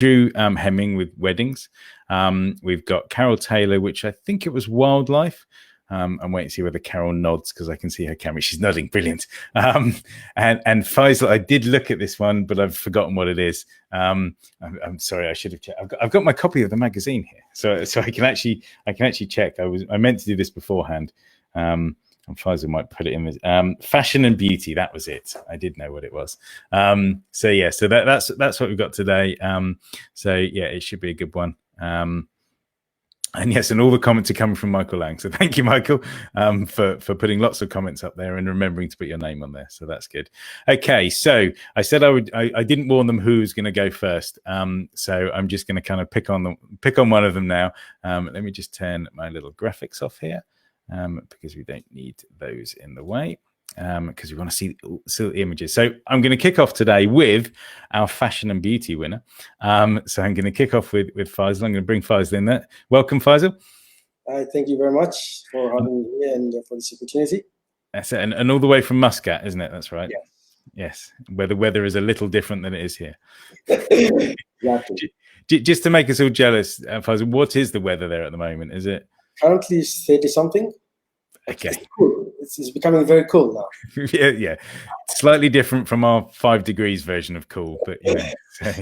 Drew Hemming with weddings. We've got Carol Taylor, which I think it was wildlife. I'm waiting to see whether Carol nods because I can see her camera. She's nodding. Brilliant. And Faisal, I did look at this one, but I've forgotten what it is. I'm sorry, I should have checked. I've got my copy of the magazine here, so I can actually check. I meant to do this beforehand. And Faisal might put it in this. Fashion and beauty. That was it. I did know what it was. So that's what we've got today. So yeah, it should be a good one. And yes, and all the comments are coming from Michael Lang. So thank you, Michael, for putting lots of comments up there and remembering to put your name on there. So that's good. Okay, so I said I didn't warn them who was going to go first. So I'm just going to kind of pick on one of them now. Let me just turn my little graphics off here because we don't need those in the way. Because we want to see the images. So I'm going to kick off today with our fashion and beauty winner. So I'm going to kick off with Faisal. I'm going to bring Faisal in there. Welcome, Faisal. Thank you very much for having me here and for this opportunity. That's it. And all the way from Muscat, isn't it? That's right. Yes. Yes. Where the weather is a little different than it is here. Exactly. Just to make us all jealous, Faisal, what is the weather there at the moment? Is it? Currently it's 30-something. Okay. It's cool. It's becoming very cool now. yeah. Slightly different from our 5 degrees version of cool, but so,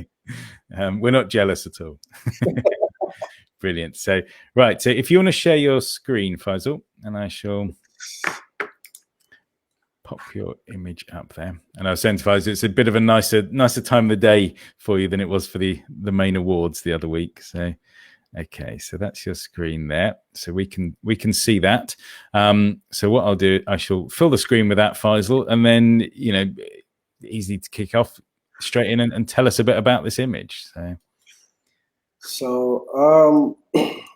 we're not jealous at all. Brilliant. So, right. So if you want to share your screen, Faisal, and I shall pop your image up there. And I was saying to Faisal, it's a bit of a nicer time of the day for you than it was for the main awards the other week. So, okay, so that's your screen there. So we can see that. So what I'll do, I shall fill the screen with that, Faisal, and then, easy to kick off straight in and tell us a bit about this image. So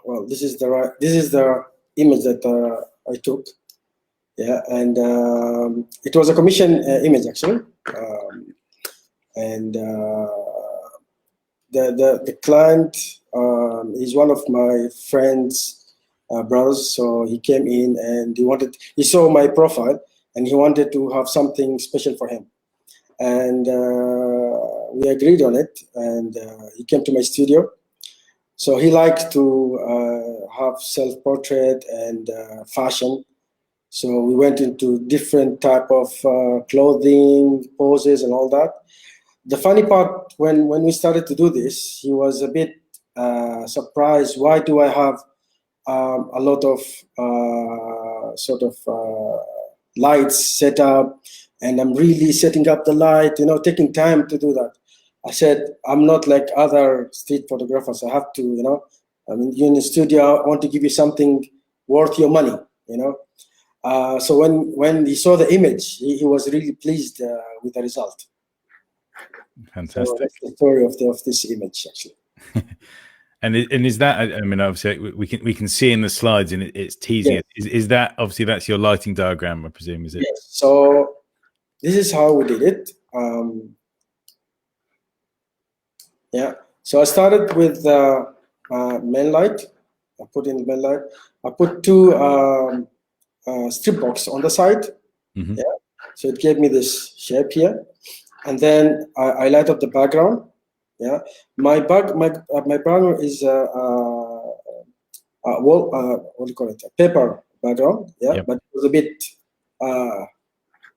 well, this is the image that I took. Yeah, and it was a commission image actually. And the client is one of my friend's brothers, so he came in and he saw my profile and he wanted to have something special for him, and we agreed on it, and he came to my studio. So he liked to have self-portrait and fashion, so we went into different type of clothing, poses and all that. The funny part, when we started to do this, he was a bit surprised. Why do I have a lot of lights set up, and I'm really setting up the light, taking time to do that. I said, I'm not like other street photographers. I have to, you're in the studio, I want to give you something worth your money, So when he saw the image, he was really pleased with the result. Fantastic. So that's the story of this image, actually. And is that? I mean, obviously, we can see in the slides, and it's teasing. Yes. Is that obviously that's your lighting diagram? I presume, is it? Yes. So this is how we did it. Yeah. So I started with main light. I put in main light. I put 2 strip box on the side. Mm-hmm. Yeah. So it gave me this shape here. And then I light up the background. Yeah, my background is what do you call it? A paper background. Yeah, yep. But it was a bit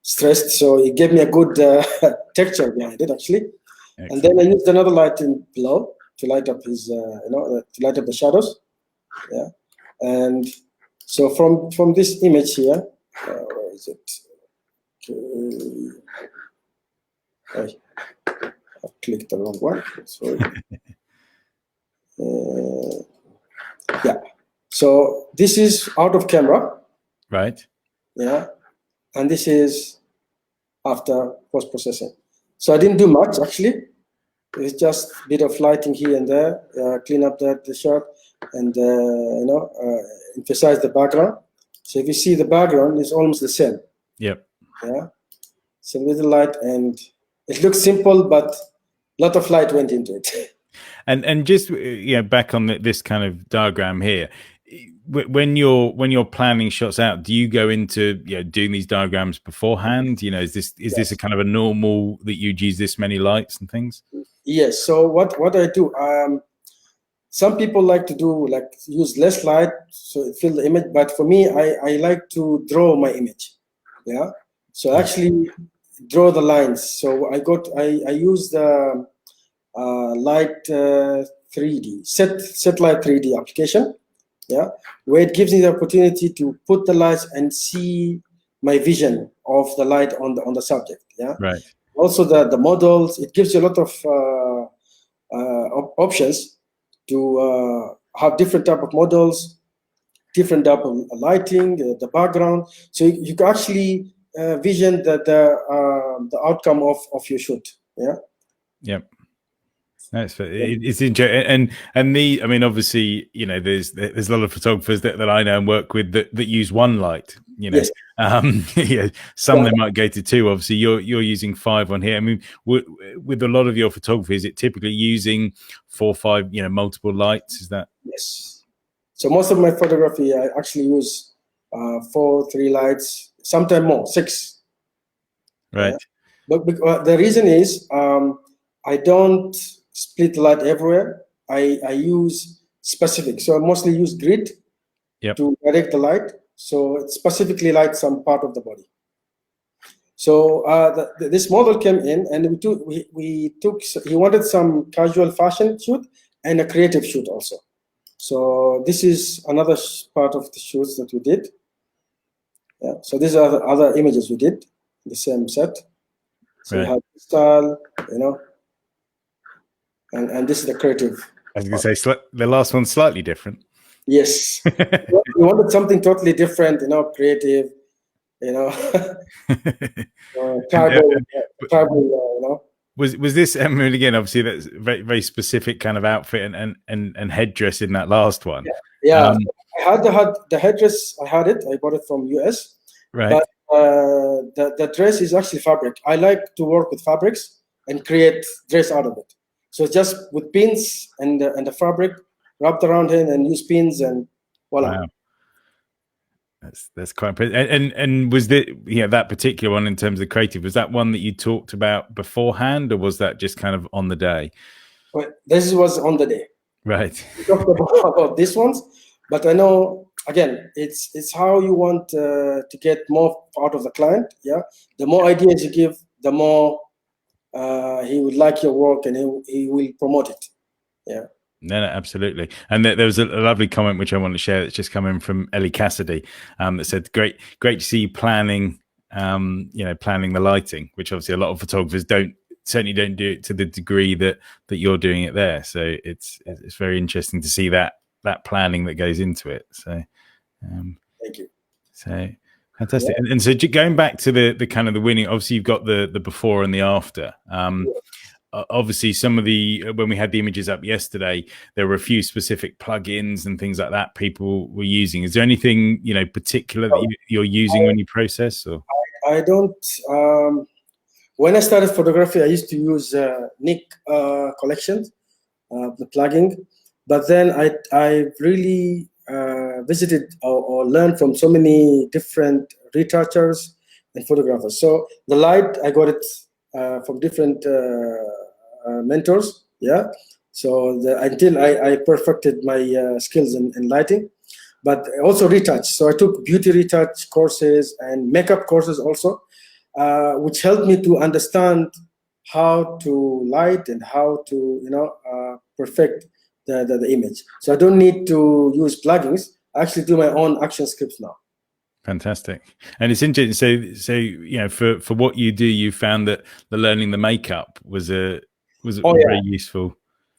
stressed, so it gave me a good texture behind it actually. Excellent. And then I used another light in below to light up his, to light up the shadows. Yeah, and so from this image here, where is it? Okay. I've clicked the wrong one. Sorry. Yeah. So this is out of camera. Right. Yeah. And this is after post-processing. So I didn't do much actually. It's just a bit of lighting here and there, clean up the shot, and emphasize the background. So if you see the background, it's almost the same. Yep. Yeah. So with the light, and it looks simple, but a lot of light went into it. And just back on this kind of diagram here, when you're planning shots out, do you go into doing these diagrams beforehand? Is this a kind of a normal that you'd use this many lights and things? Yes. So what I do, some people like to do like use less light so it fill the image, but for me, I like to draw my image. Yeah. So Yeah. actually draw the lines. So I use the light 3D satellite 3D application. Yeah, where it gives me the opportunity to put the lights and see my vision of the light on the subject. Yeah. Right. Also the models, it gives you a lot of options to have different type of models, different type of lighting, the background. So you can actually vision the outcome of your shoot. Yeah. Yep. That's it's interesting, and I mean, obviously, you know, there's a lot of photographers that I know and work with that use one light. You know, Yes. yeah, some they might go to two. Obviously, you're using 5 on here. I mean, with a lot of your photography, is it typically using 4 or 5, you know, multiple lights? Is that? Yes. So most of my photography, I actually use 4, 3 lights, sometimes more, 6. Right. Yeah. But the reason is I don't split the light everywhere. I use specific. So I mostly use grid to direct the light. So it specifically lights some part of the body. So this model came in, and we took. He wanted some casual fashion shoot and a creative shoot also. So this is another part of the shoots that we did. Yeah. So these are the other images we did, the same set. So Right. we have style, you know, and this is the creative. I was going to say the last one's slightly different. Yes. We wanted something totally different, you know, creative, you know, tribal, you know. Was this, I mean, again, obviously that's very, very specific kind of outfit and headdress in that last one. Yeah. I had the headdress. I had it. I bought it from US. Right. But the dress is actually fabric. I like to work with fabrics and create dress out of it. So just with pins and the fabric wrapped around it, and use pins, and voila. Wow. That's quite impressive. And was that particular one in terms of creative, was that one that you talked about beforehand, or was that just kind of on the day? Well, this was on the day. Right. We talked about these ones, but I know again it's how you want to get more out of the client. Yeah, the more ideas you give, the more he would like your work, and he will promote it. Yeah. No, absolutely. And there was a lovely comment which I want to share that's just come in from Ellie Cassidy, that said, great to see you planning, planning the lighting, which obviously a lot of photographers certainly don't do it to the degree that you're doing it there. So it's very interesting to see that planning that goes into it. So thank you. So fantastic. Yeah. And so going back to the kind of the winning, obviously you've got the before and the after. Obviously some of when we had the images up yesterday, there were a few specific plugins and things like that people were using. Is there anything, particular that you're using when you process? Or I don't. When I started photography, I used to use Nikon collections, the plugin, but then I really visited or learned from so many different retouchers and photographers. So the light, I got it from different mentors. Yeah. So until I perfected my skills in lighting, but also retouch. So I took beauty retouch courses and makeup courses also, which helped me to understand how to light and how to perfect the image. So I don't need to use plugins. I actually do my own action scripts now. Fantastic. And it's interesting. So for what you do, you found that learning the makeup was very useful.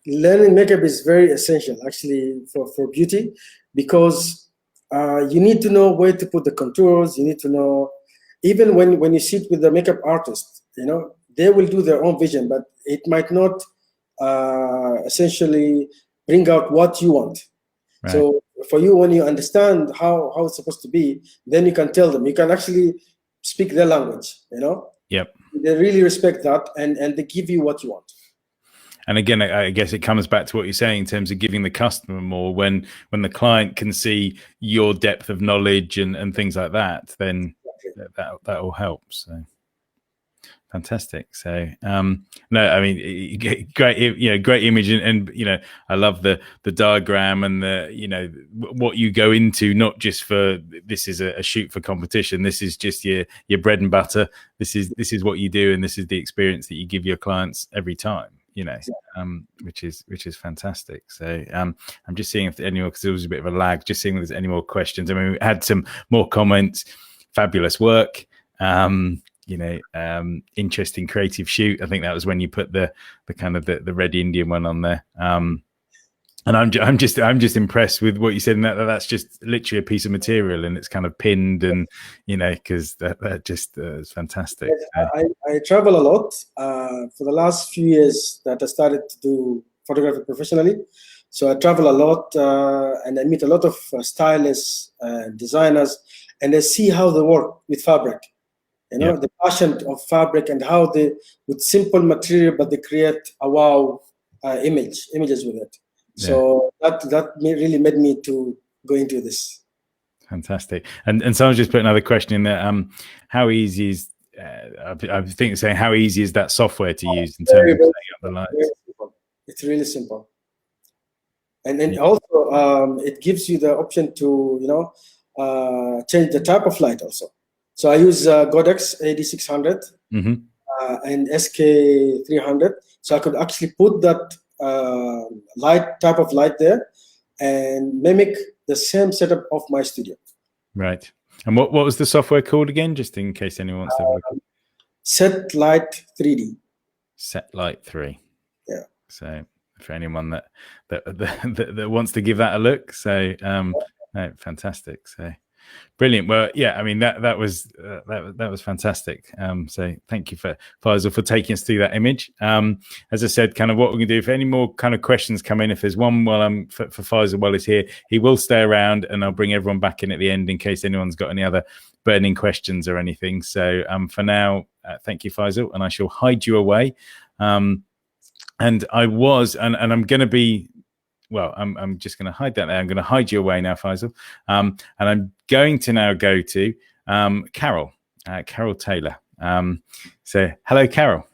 Learning makeup is very essential actually for beauty, because you need to know where to put the contours. You need to know, even when you sit with the makeup artist, they will do their own vision, but it might not essentially bring out what you want. Right. So for you, when you understand how it's supposed to be, then you can tell them. You can actually speak their language. Yep. They really respect that, and they give you what you want. And again, I guess it comes back to what you're saying in terms of giving the customer more. When the client can see your depth of knowledge and things like that, then that all helps. So Fantastic. So, no, I mean, great, great image, and I love the diagram and the what you go into, not just for this is a shoot for competition. This is just your bread and butter. This is what you do, and this is the experience that you give your clients every time. Which is fantastic. So, I'm just seeing if anyone, because there was a bit of a lag, just seeing if there's any more questions. I mean, we had some more comments. Fabulous work. Interesting creative shoot. I think that was when you put the kind of the red Indian one on there. And I'm just impressed with what you said, and that's just literally a piece of material, and it's kind of pinned, and because that just is fantastic. I travel a lot. For the last few years that I started to do photography professionally, so I travel a lot, and I meet a lot of stylists, designers, and I see how they work with fabric. The passion of fabric, and how they, with simple material, but they create a wow images with it. So that really made me to go into this. Fantastic. And someone just put another question in there. How easy is I think saying how easy is that software to use in terms of setting up the lights? It's really simple, and then also it gives you the option to change the type of light also. So I use godox AD600 and SK300. So I could actually put that type of light there and mimic the same setup of my studio. Right. And what was the software called again, just in case anyone wants to look? Set Light 3D. Set Light 3. Yeah. So for anyone that wants to give that a look, so fantastic. So brilliant. Well, yeah, I mean that was fantastic. So thank you for Faisal for taking us through that image. As I said, kind of what we're gonna do, if any more kind of questions come in, if there's one for Faisal while he's here, he will stay around, and I'll bring everyone back in at the end in case anyone's got any other burning questions or anything. So for now, thank you, Faisal, and I shall hide you away. And I'm going to be, well, I'm just going to hide that there. I'm going to hide you away now, Faisal. And I'm going to now go to Carol Taylor. So hello, Carol.